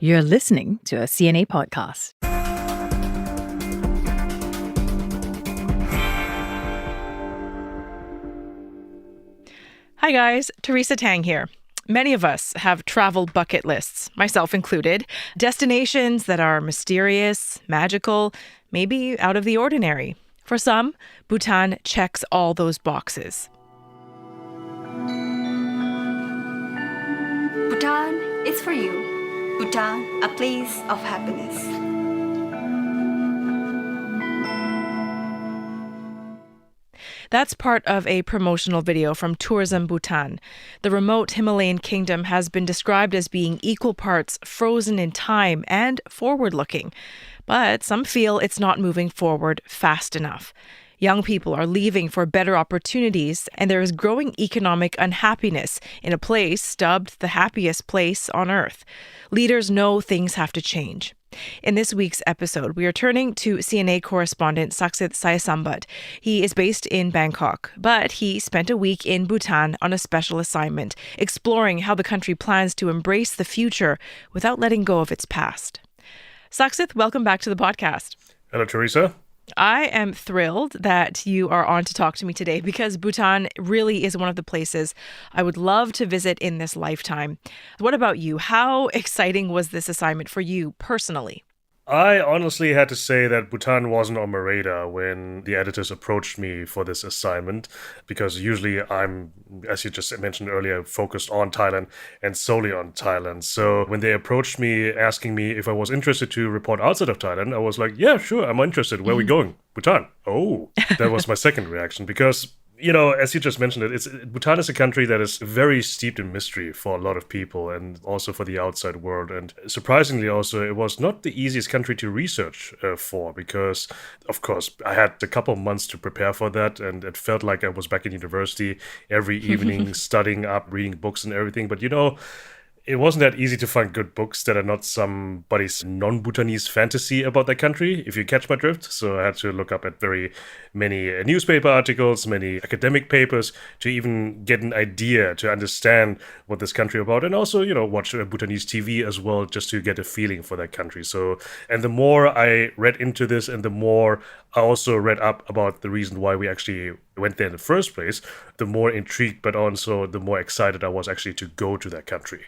You're listening to a CNA podcast. Hi guys, Teresa Tang here. Many of us have travel bucket lists, myself included, destinations that are mysterious, magical, maybe out of the ordinary. For some, Bhutan checks all those boxes. Bhutan is for you. Bhutan, a place of happiness. That's part of a promotional video from Tourism Bhutan. The remote Himalayan kingdom has been described as being equal parts frozen in time and forward-looking. But some feel it's not moving forward fast enough. Young people are leaving for better opportunities, and there is growing economic unhappiness in a place dubbed the happiest place on earth. Leaders know things have to change. In this week's episode, we are turning to CNA Correspondent Saksith Saiyasombut. He is based in Bangkok, but he spent a week in Bhutan on a special assignment, exploring how the country plans to embrace the future without letting go of its past. Saksith, welcome back to the podcast. Hello, Teresa. I am thrilled that you are on to talk to me today because Bhutan really is one of the places I would love to visit in this lifetime. What about you? How exciting was this assignment for you personally? I honestly had to say that Bhutan wasn't on my radar when the editors approached me for this assignment, because usually I'm, as you just mentioned earlier, focused on Thailand and solely on Thailand. So when they approached me asking me if I was interested to report outside of Thailand, I was like, yeah, sure, I'm interested. Where are we going? Bhutan. Oh, that was my second reaction because, you know, as you just mentioned Bhutan is a country that is very steeped in mystery for a lot of people and also for the outside world. And surprisingly also, it was not the easiest country to research for because, of course, I had a couple of months to prepare for that. And it felt like I was back in university every evening studying up, reading books and everything. But, you know, it wasn't that easy to find good books that are not somebody's non-Bhutanese fantasy about their country, if you catch my drift. So I had to look up at very many newspaper articles, many academic papers to even get an idea, to understand what this country is about. And also, you know, watch Bhutanese TV as well, just to get a feeling for that country. So, and the more I read into this and the more I also read up about the reason why we actually went there in the first place, the more intrigued, but also the more excited I was actually to go to that country.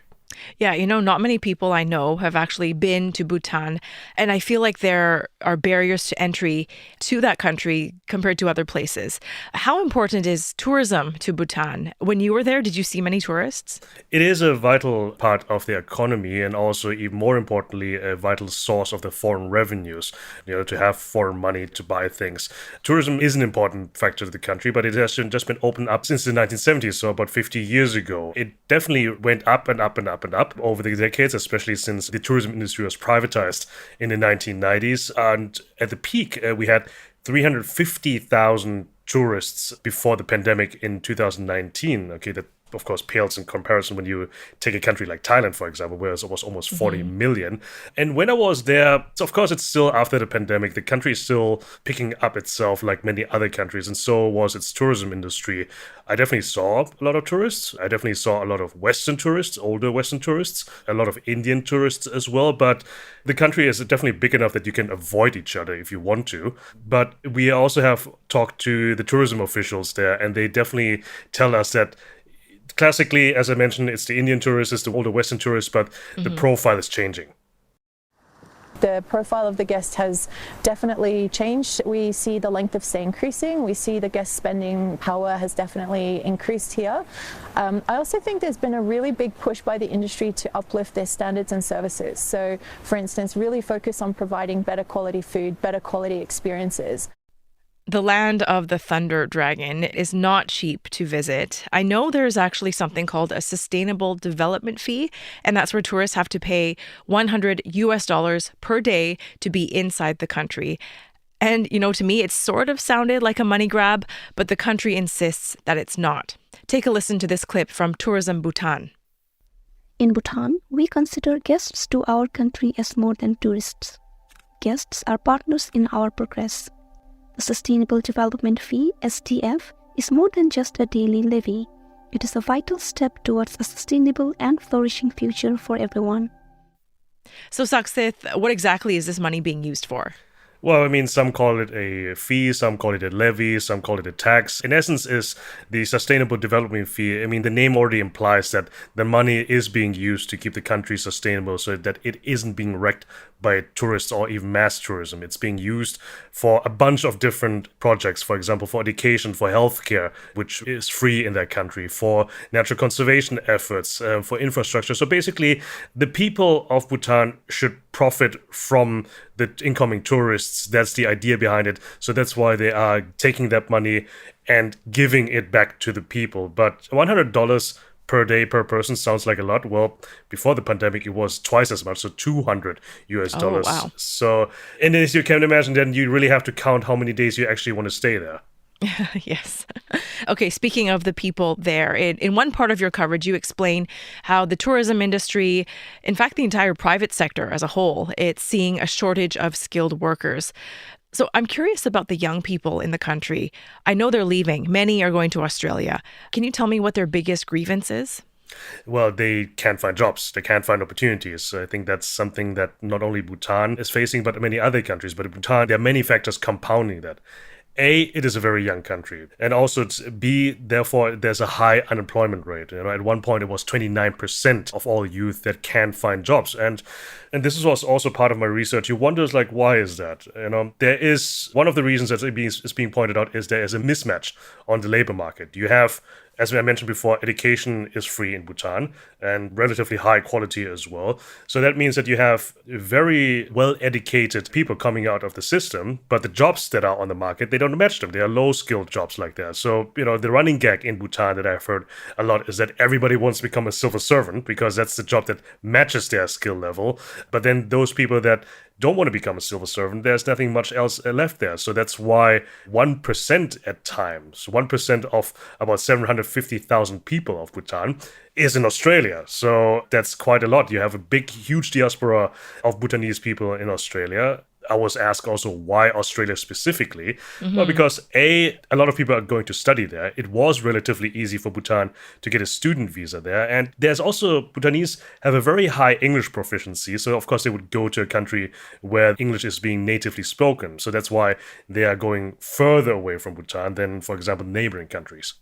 Yeah, you know, not many people I know have actually been to Bhutan, and I feel like there are barriers to entry to that country compared to other places. How important is tourism to Bhutan? When you were there, did you see many tourists? It is a vital part of the economy and also, even more importantly, a vital source of the foreign revenues, you know, to have foreign money to buy things. Tourism is an important factor to the country, but it has just been opened up since the 1970s, so about 50 years ago. It definitely went up and up and up and up over the decades, especially since the tourism industry was privatized in the 1990s. And at the peak, we had 350,000 tourists before the pandemic in 2019. Okay, that of course pales in comparison when you take a country like Thailand, for example, where it was almost 40 million. And when I was there, so of course it's still after the pandemic, the country is still picking up itself like many other countries, and so was its tourism industry. I definitely saw a lot of tourists. I definitely saw a lot of Western tourists, older Western tourists, a lot of Indian tourists as well. But the country is definitely big enough that you can avoid each other if you want to. But we also have talked to the tourism officials there, and they definitely tell us that classically, as I mentioned, it's the Indian tourists, it's the older Western tourists, but the profile is changing. The profile of the guest has definitely changed. We see the length of stay increasing. We see the guest spending power has definitely increased here. I also think there's been a really big push by the industry to uplift their standards and services. So, for instance, really focus on providing better quality food, better quality experiences. The land of the Thunder Dragon is not cheap to visit. I know there's actually something called a sustainable development fee, and that's where tourists have to pay $100 per day to be inside the country. And, you know, to me, it sort of sounded like a money grab, but the country insists that it's not. Take a listen to this clip from Tourism Bhutan. In Bhutan, we consider guests to our country as more than tourists. Guests are partners in our progress. The Sustainable Development Fee, SDF, is more than just a daily levy. It is a vital step towards a sustainable and flourishing future for everyone. So, Saksith, what exactly is this money being used for? Well, I mean, some call it a fee, some call it a levy, some call it a tax. In essence, is the sustainable development fee. I mean, the name already implies that the money is being used to keep the country sustainable so that it isn't being wrecked by tourists or even mass tourism. It's being used for a bunch of different projects, for example, for education, for healthcare, which is free in that country, for natural conservation efforts, for infrastructure. So basically, the people of Bhutan should profit from the incoming tourists. That's the idea behind it. So that's why they are taking that money and giving it back to the people. But $100 per day per person sounds like a lot. Well, before the pandemic, it was twice as much, so $200 US. Oh, wow. So, and as you can imagine, then you really have to count how many days you actually want to stay there. Yes. Okay, speaking of the people there, in one part of your coverage, you explain how the tourism industry, in fact, the entire private sector as a whole, it's seeing a shortage of skilled workers. So I'm curious about the young people in the country. I know they're leaving. Many are going to Australia. Can you tell me what their biggest grievance is? Well, they can't find jobs. They can't find opportunities. I think that's something that not only Bhutan is facing, but many other countries. But in Bhutan, there are many factors compounding that. A, it is a very young country. And also, B, therefore, there's a high unemployment rate. At one point, it was 29% of all youth that can find jobs. And this was also part of my research. You wonder, why is that? There is, one of the reasons that is being pointed out is there is a mismatch on the labor market. You have, as I mentioned before, education is free in Bhutan and relatively high quality as well. So that means that you have very well-educated people coming out of the system, but the jobs that are on the market, they don't match them. They are low-skilled jobs like that. So, the running gag in Bhutan that I've heard a lot is that everybody wants to become a civil servant because that's the job that matches their skill level. But then those people that don't want to become a civil servant, there's nothing much else left there. So that's why 1% at times, 1% of about 750,000 people of Bhutan is in Australia. So that's quite a lot. You have a huge diaspora of Bhutanese people in Australia. I was asked also why Australia specifically. Well, because a lot of people are going to study there. It was relatively easy for Bhutan to get a student visa there. And there's also, Bhutanese have a very high English proficiency. So of course they would go to a country where English is being natively spoken. So that's why they are going further away from Bhutan than, for example, neighboring countries.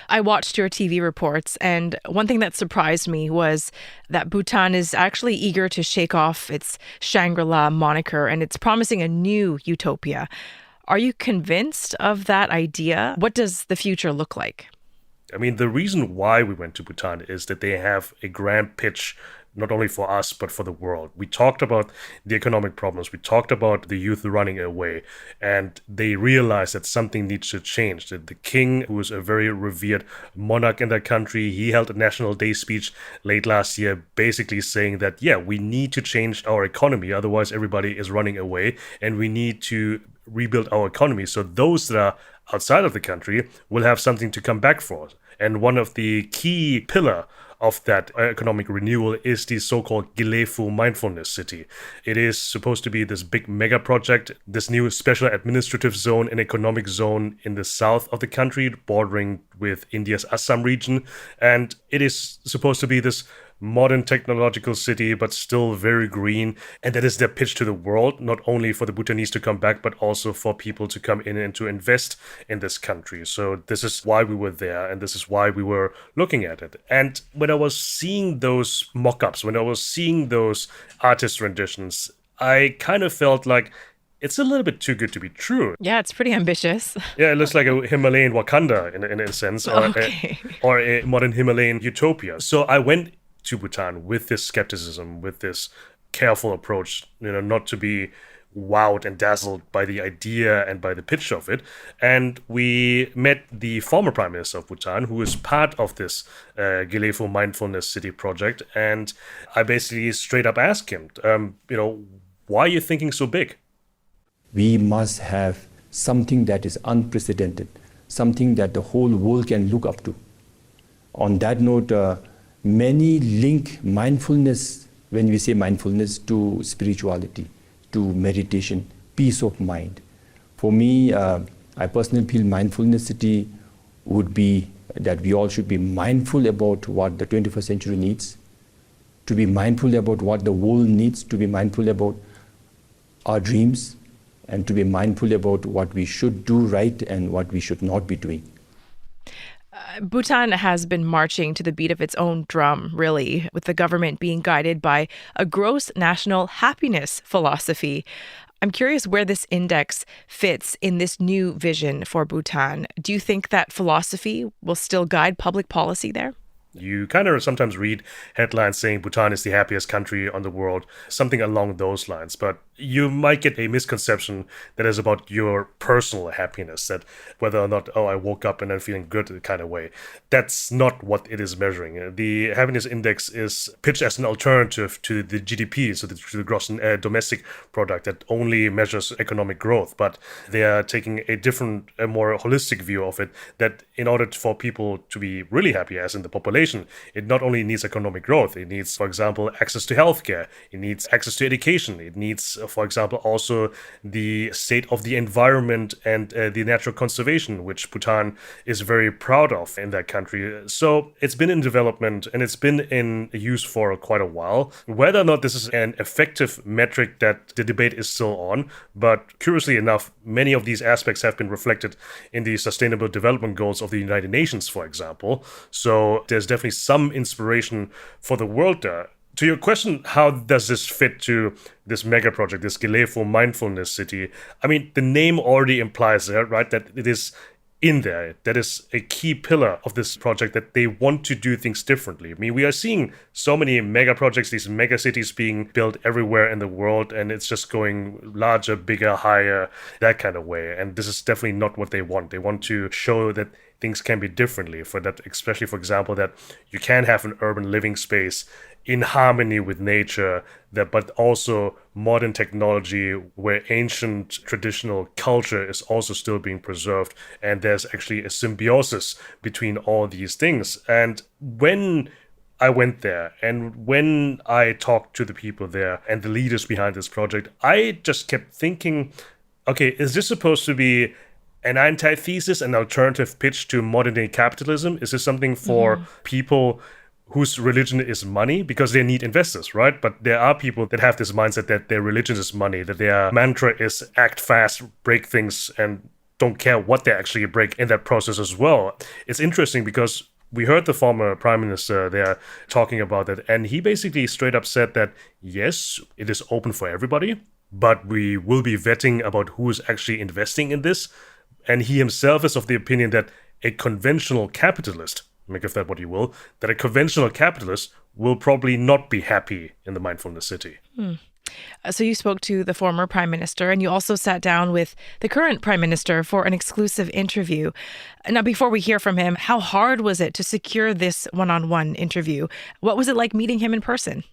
I watched your TV reports, and one thing that surprised me was that Bhutan is actually eager to shake off its Shangri-La moniker, and it's promising a new utopia. Are you convinced of that idea? What does the future look like? I mean, the reason why we went to Bhutan is that they have a grand pitch, not only for us, but for the world. We talked about the economic problems. We talked about the youth running away. And they realized that something needs to change. That the king, who is a very revered monarch in that country, he held a National Day speech late last year, basically saying that, we need to change our economy. Otherwise, everybody is running away. And we need to rebuild our economy. So those that are outside of the country will have something to come back for. And one of the key pillar of that economic renewal is the so-called Gelephu Mindfulness City. It is supposed to be this big mega project, this new special administrative zone and economic zone in the south of the country, bordering with India's Assam region. And it is supposed to be this modern technological city, but still very green. And that is their pitch to the world, not only for the Bhutanese to come back, but also for people to come in and to invest in this country. So this is why we were there, and this is why we were looking at it. And when I was seeing those mock-ups, when I was seeing those artist renditions, I kind of felt like it's a little bit too good to be true. Yeah, it's pretty ambitious. Yeah, it looks like a Himalayan Wakanda in a sense, or a modern Himalayan utopia. So I went to Bhutan with this skepticism, with this careful approach, not to be wowed and dazzled by the idea and by the pitch of it. And we met the former Prime Minister of Bhutan, who is part of this Gelephu Mindfulness City project. And I basically straight up asked him, why are you thinking so big? We must have something that is unprecedented, something that the whole world can look up to. On that note, many link mindfulness, when we say mindfulness, to spirituality, to meditation, peace of mind. For me, I personally feel mindfulness city would be that we all should be mindful about what the 21st century needs, to be mindful about what the world needs, to be mindful about our dreams, and to be mindful about what we should do right and what we should not be doing. Bhutan has been marching to the beat of its own drum, really, with the government being guided by a gross national happiness philosophy. I'm curious where this index fits in this new vision for Bhutan. Do you think that philosophy will still guide public policy there? You kind of sometimes read headlines saying Bhutan is the happiest country on the world, something along those lines. But you might get a misconception that is about your personal happiness, that whether or not, I woke up and I'm feeling good kind of way. That's not what it is measuring. The happiness index is pitched as an alternative to the GDP, so to the gross domestic product that only measures economic growth. But they are taking a more holistic view of it, that in order for people to be really happy, as in the population, it not only needs economic growth, it needs, for example, access to healthcare, it needs access to education, it needs, for example, also the state of the environment and the natural conservation, which Bhutan is very proud of in that country. So it's been in development and it's been in use for quite a while. Whether or not this is an effective metric, that the debate is still on, but curiously enough, many of these aspects have been reflected in the Sustainable Development Goals of the United Nations, for example. So there's definitely some inspiration for the world there. To your question, how does this fit to this mega project, this Gelephu mindfulness city? I mean, the name already implies there, right, that it is in there. That is a key pillar of this project, that they want to do things differently. I mean, we are seeing so many mega projects, these mega cities being built everywhere in the world, and it's just going larger, bigger, higher, that kind of way. And this is definitely not what they want. They want to show that things can be differently, for that, especially, for example, that you can have an urban living space in harmony with nature, that but also modern technology where ancient traditional culture is also still being preserved, and there's actually a symbiosis between all these things. And when I went there and when I talked to the people there and the leaders behind this project, I just kept thinking, okay, is this supposed to be an antithesis, an alternative pitch to modern day capitalism? Is this something for people whose religion is money? Because they need investors, right? But there are people that have this mindset that their religion is money, that their mantra is act fast, break things, and don't care what they actually break in that process as well. It's interesting because we heard the former prime minister there talking about that, and he basically straight up said that, yes, it is open for everybody, but we will be vetting about who is actually investing in this. And he himself is of the opinion that a conventional capitalist, make of that what you will, that a conventional capitalist will probably not be happy in the mindfulness city. So you spoke to the former prime minister, and you also sat down with the current prime minister for an exclusive interview. Now, before we hear from him, how hard was it to secure this one-on-one interview? What was it like meeting him in person?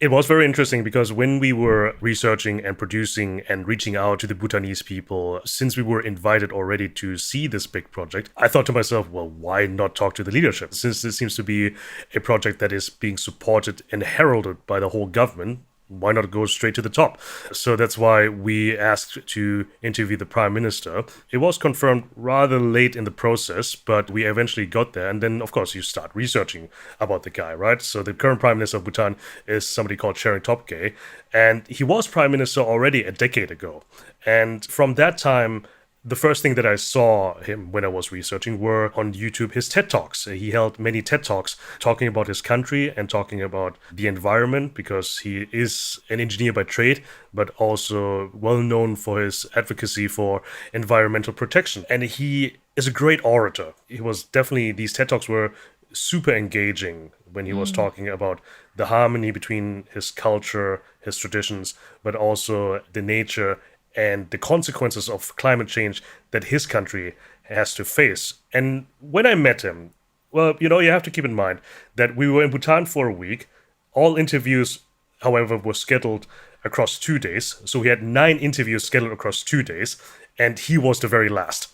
It was very interesting because when we were researching and producing and reaching out to the Bhutanese people, since we were invited already to see this big project, I thought to myself, well, why not talk to the leadership? Since this seems to be a project that is being supported and heralded by the whole government, why not go straight to the top? So that's why we asked to interview the prime minister. It was confirmed rather late in the process, but we eventually got there. And then, of course, you start researching about the guy, right? So the current prime minister of Bhutan is somebody called Tshering Topgay, and he was prime minister already a decade ago. And from that time, the first thing that I saw him when I was researching were on YouTube his TED Talks. He held many TED Talks talking about his country and talking about the environment, because he is an engineer by trade, but also well known for his advocacy for environmental protection. And he is a great orator. These TED Talks were super engaging when he was talking about the harmony between his culture, his traditions, but also the nature and the consequences of climate change that his country has to face. And when I met him, well, you have to keep in mind that we were in Bhutan for a week. All interviews, however, were scheduled across 2 days. So we had 9 interviews scheduled across 2 days, and he was the very last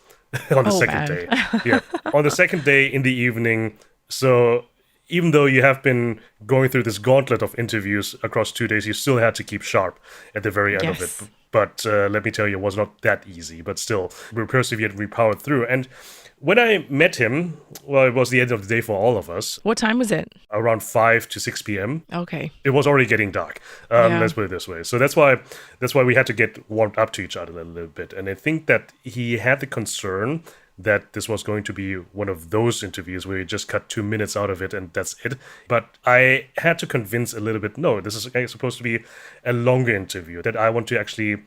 on the second day. Yeah, on the second day in the evening. So even though you have been going through this gauntlet of interviews across 2 days, you still had to keep sharp at the very end of it. But let me tell you, it was not that easy. But still, we persevered, we powered through. And When I met him, well, it was the end of the day for all of us, What time was it? around 5 to 6 p.m. Okay. It was already getting dark. Yeah. Let's put it this way. So that's why we had to get warmed up to each other a little bit. And I think that he had the concern that this was going to be one of those interviews where you just cut 2 minutes out of it and that's it. But I had to convince a little bit, no, this is supposed to be a longer interview, that I want to actually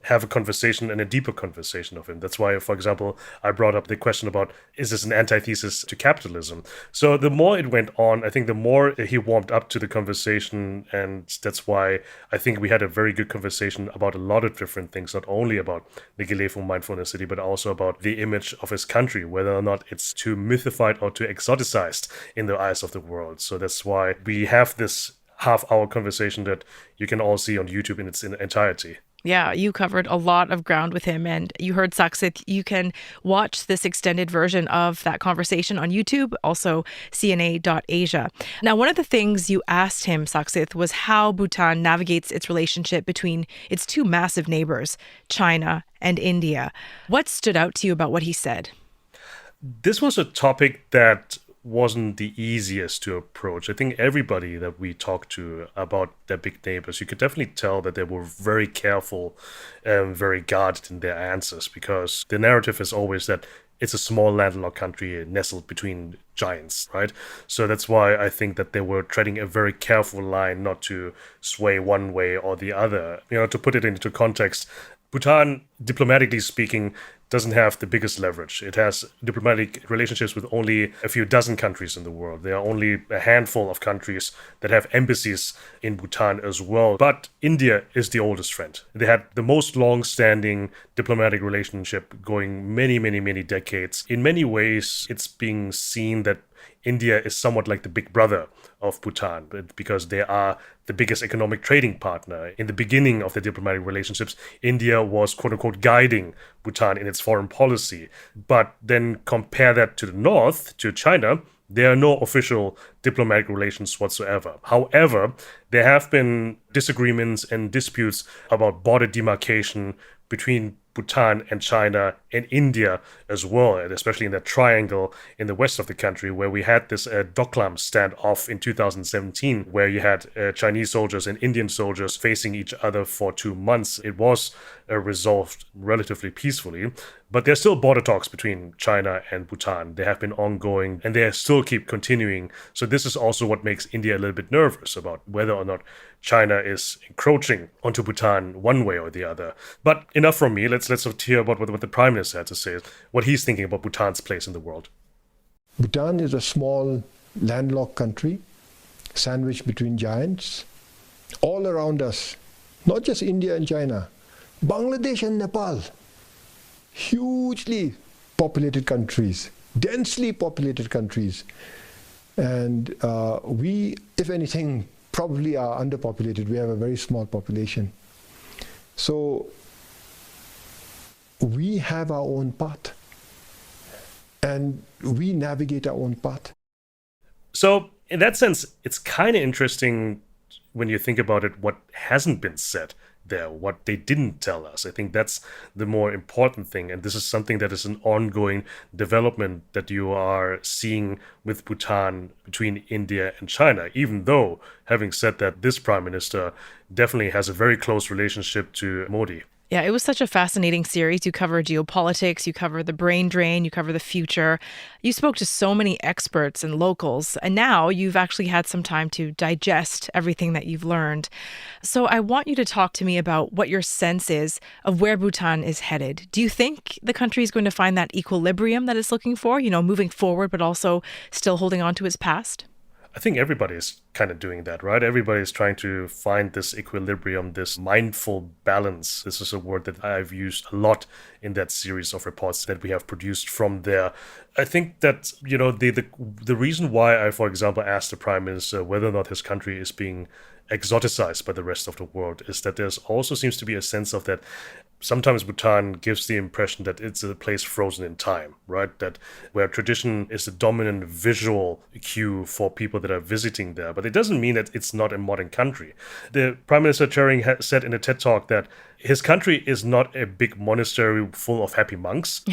have a conversation and a deeper conversation of him. That's why, for example, I brought up the question about, is this an antithesis to capitalism? So the more it went on, I think the more he warmed up to the conversation, and that's why I think we had a very good conversation about a lot of different things, not only about the Gelephu mindfulness city, but also about the image of his country, whether or not it's too mythified or too exoticized in the eyes of the world. So that's why we have this half-hour conversation that you can all see on YouTube in its entirety. Yeah, you covered a lot of ground with him, and you heard Saksith. You can watch this extended version of that conversation on YouTube, also CNA.Asia. Now, one of the things you asked him, Saksith, was how Bhutan navigates its relationship between its two massive neighbors, China and India. What stood out to you about what he said? This was a topic that wasn't the easiest to approach. I think everybody that we talked to about their big neighbors, you could definitely tell that they were very careful and very guarded in their answers, because the narrative is always that it's a small landlocked country nestled between giants, right? So that's why I think that they were treading a very careful line not to sway one way or the other. To put it into context, Bhutan, diplomatically speaking, doesn't have the biggest leverage. It has diplomatic relationships with only a few dozen countries in the world. There are only a handful of countries that have embassies in Bhutan as well. But India is the oldest friend. They had the most long-standing diplomatic relationship going many, many, many decades. In many ways, it's being seen that India is somewhat like the big brother of Bhutan, because they are the biggest economic trading partner. In the beginning of the diplomatic relationships, India was quote-unquote guiding Bhutan in its foreign policy. But then compare that to the north, to China, there are no official diplomatic relations whatsoever. However, there have been disagreements and disputes about border demarcation between Bhutan and China and India as well, and especially in that triangle in the west of the country, where we had this Doklam standoff in 2017, where you had Chinese soldiers and Indian soldiers facing each other for 2 months. It was resolved relatively peacefully, but there's still border talks between China and Bhutan. They have been ongoing and they still keep continuing. So this is also what makes India a little bit nervous about whether or not China is encroaching onto Bhutan one way or the other. But enough from me. Let's hear about what the Prime Minister had to say, what he's thinking about Bhutan's place in the world. Bhutan is a small landlocked country, sandwiched between giants. All around us, not just India and China, Bangladesh and Nepal, hugely populated countries, densely populated countries. And we, if anything, probably are underpopulated. We have a very small population. So we have our own path, and we navigate our own path. So in that sense, it's kind of interesting when you think about it, what hasn't been said there, what they didn't tell us. I think that's the more important thing. And this is something that is an ongoing development that you are seeing with Bhutan between India and China, even though, having said that, this Prime Minister definitely has a very close relationship to Modi. Yeah, it was such a fascinating series. You cover geopolitics, you cover the brain drain, you cover the future. You spoke to so many experts and locals, and now you've actually had some time to digest everything that you've learned. So I want you to talk to me about what your sense is of where Bhutan is headed. Do you think the country is going to find that equilibrium that it's looking for, moving forward, but also still holding on to its past? I think everybody's kind of doing that, right? Everybody's trying to find this equilibrium, this mindful balance. This is a word that I've used a lot in that series of reports that we have produced from there. I think that, the reason why I, for example, asked the Prime Minister whether or not his country is being exoticized by the rest of the world is that there's also seems to be a sense of that sometimes Bhutan gives the impression that it's a place frozen in time, right? That where tradition is the dominant visual cue for people that are visiting there. But but it doesn't mean that it's not a modern country. The Prime Minister Chering said in a TED Talk that his country is not a big monastery full of happy monks.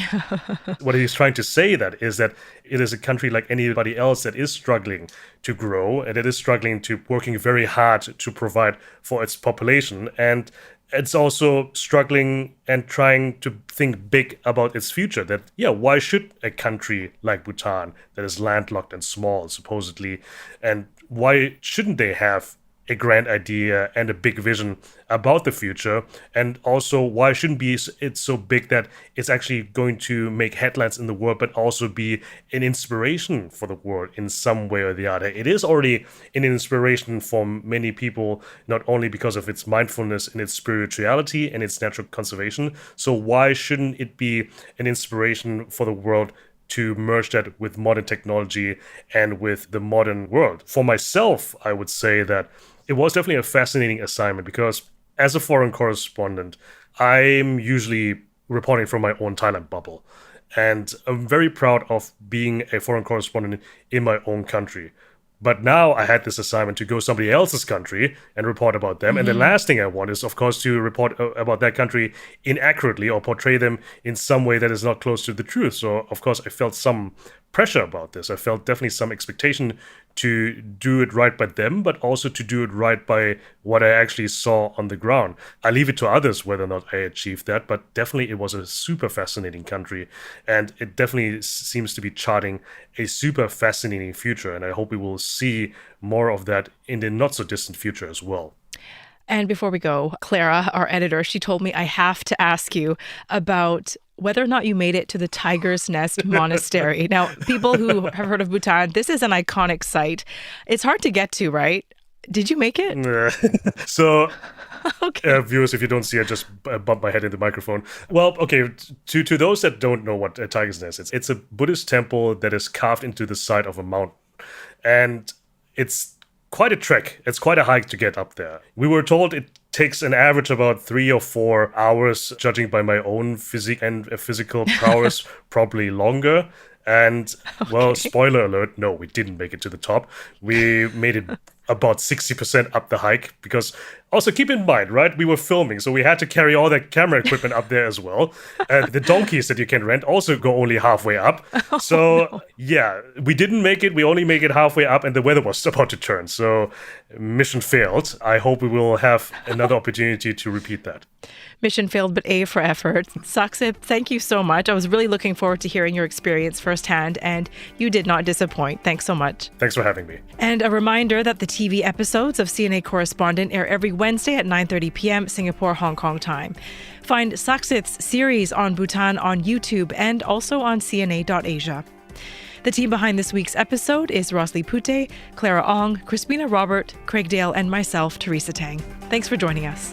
What he's trying to say that is that it is a country like anybody else that is struggling to grow, and it is struggling to working very hard to provide for its population. And it's also struggling and trying to think big about its future. That, why should a country like Bhutan, that is landlocked and small, supposedly, and why shouldn't they have a grand idea and a big vision about the future? And also, why shouldn't it so big that it's actually going to make headlines in the world, but also be an inspiration for the world in some way or the other? It is already an inspiration for many people, not only because of its mindfulness and its spirituality and its natural conservation. So why shouldn't it be an inspiration for the world to merge that with modern technology and with the modern world? For myself, I would say that it was definitely a fascinating assignment, because as a foreign correspondent, I'm usually reporting from my own Thailand bubble. And I'm very proud of being a foreign correspondent in my own country. But now I had this assignment to go somebody else's country and report about them. And the last thing I want is, of course, to report about that country inaccurately or portray them in some way that is not close to the truth. So, of course, I felt some pressure about this. I felt definitely some expectation to do it right by them, but also to do it right by what I actually saw on the ground. I leave it to others whether or not I achieved that, but definitely it was a super fascinating country, and it definitely seems to be charting a super fascinating future, and I hope we will see more of that in the not so distant future as well. And before we go, Clara, our editor, she told me I have to ask you about whether or not you made it to the Tiger's Nest Monastery. Now, people who have heard of Bhutan, this is an iconic site. It's hard to get to, right? Did you make it? So, okay. Viewers, if you don't see, I just bumped my head in the microphone. Well, okay, to those that don't know what a Tiger's Nest is, it's a Buddhist temple that is carved into the side of a mountain. And it's quite a trek. It's quite a hike to get up there. We were told it takes an average about 3 or 4 hours, judging by my own physique and physical prowess, probably longer. And, well, spoiler alert, no, we didn't make it to the top. We made it about 60% up the hike, because also keep in mind, right, we were filming, so we had to carry all that camera equipment up there as well. The donkeys that you can rent also go only halfway up. So, yeah, we didn't make it. We only make it halfway up, and the weather was about to turn. So, mission failed. I hope we will have another opportunity to repeat that. Mission failed, but A for effort. Saksith, thank you so much. I was really looking forward to hearing your experience firsthand, and you did not disappoint. Thanks so much. Thanks for having me. And a reminder that the TV episodes of CNA Correspondent air every Wednesday at 9:30 p.m. Singapore, Hong Kong time. Find Saksith's series on Bhutan on YouTube and also on CNA.Asia. The team behind this week's episode is Rosli Pute, Clara Ong, Crispina Robert, Craig Dale, and myself, Teresa Tang. Thanks for joining us.